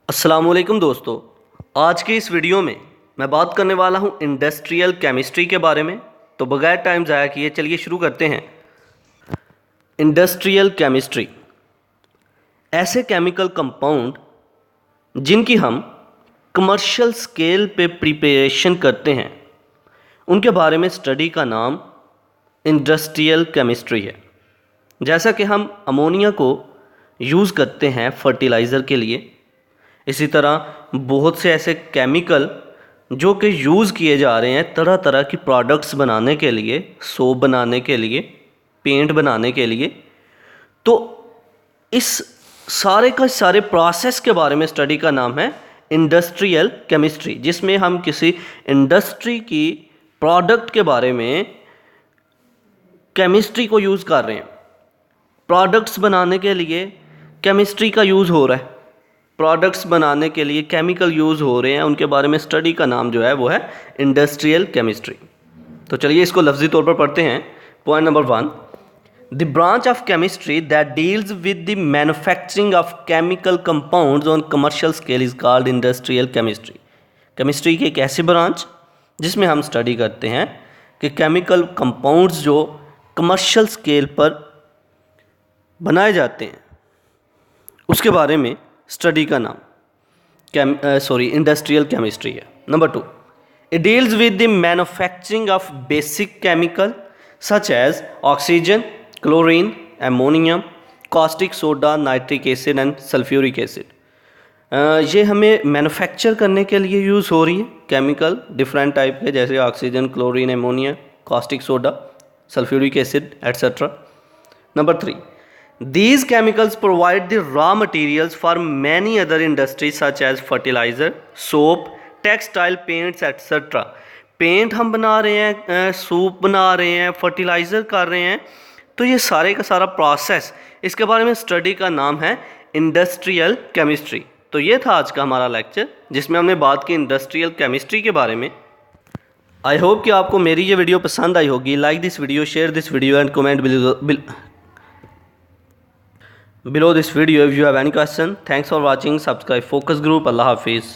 अस्सलामुअलैकुम दोस्तों, आज की इस वीडियो में मैं बात करने वाला हूं इंडस्ट्रियल केमिस्ट्री के बारे में। तो बगैर टाइम ज़ाया किए चलिए शुरू करते हैं। इंडस्ट्रियल केमिस्ट्री ऐसे केमिकल कंपाउंड जिनकी हम कमर्शियल स्केल पे प्रिपरेशन करते हैं, उनके बारे में स्टडी का नाम इंडस्ट्रियल केमिस्ट्री है। जैसा कि हम अमोनिया को यूज़ करते हैं फर्टिलाइज़र के लिए, इसी तरह बहुत से ऐसे केमिकल जो कि यूज़ किए जा रहे हैं तरह तरह की प्रोडक्ट्स बनाने के लिए, सोप बनाने के लिए, पेंट बनाने के लिए। तो इस सारे का सारे प्रोसेस के बारे में स्टडी का नाम है इंडस्ट्रियल केमिस्ट्री, जिसमें हम किसी इंडस्ट्री की प्रोडक्ट के बारे में केमिस्ट्री को यूज़ कर रहे हैं। प्रोडक्ट्स बनाने के लिए केमिस्ट्री का यूज़ हो रहा है, प्रोडक्ट्स बनाने के लिए केमिकल यूज़ हो रहे हैं, उनके बारे में स्टडी का नाम जो है वो है इंडस्ट्रियल केमिस्ट्री। तो चलिए इसको लफ्ज़ी तौर पर पढ़ते हैं। Point number 1, the branch of chemistry that deals with the manufacturing of chemical compounds on commercial scale is called industrial chemistry. Chemistry की एक ऐसी ब्रांच जिसमें हम स्टडी करते हैं कि केमिकल कंपाउंड्स जो कमर्शियल स्केल पर बनाए जाते हैं उसके बारे में स्टडी का नाम इंडस्ट्रियल केमिस्ट्री है। Number 2, it deals with the manufacturing of basic chemical such as oxygen, chlorine, ammonium, caustic soda, nitric acid and sulphuric acid. ये हमें मैन्युफैक्चर करने के लिए यूज़ हो रही है केमिकल डिफरेंट टाइप के, जैसे oxygen, chlorine, ammonia, caustic soda, sulphuric acid etcetera. Number 3, these chemicals provide the raw materials for many other industries such as fertilizer, soap, textile, paints etc. Paint हम बना रहे हैं, soap बना रहे हैं, fertiliser कर रहे हैं, तो ये सारे का सारा प्रोसेस, इसके बारे में स्टडी का नाम है इंडस्ट्रियल केमिस्ट्री। तो ये था आज का हमारा लेक्चर जिसमें हमने बात की इंडस्ट्रियल केमिस्ट्री के बारे में। आई होप कि आपको मेरी ये वीडियो पसंद आई होगी। Like this video, share this video and comment below this video if you have any question. Thanks for watching. Subscribe Focus Group. Allah Hafiz.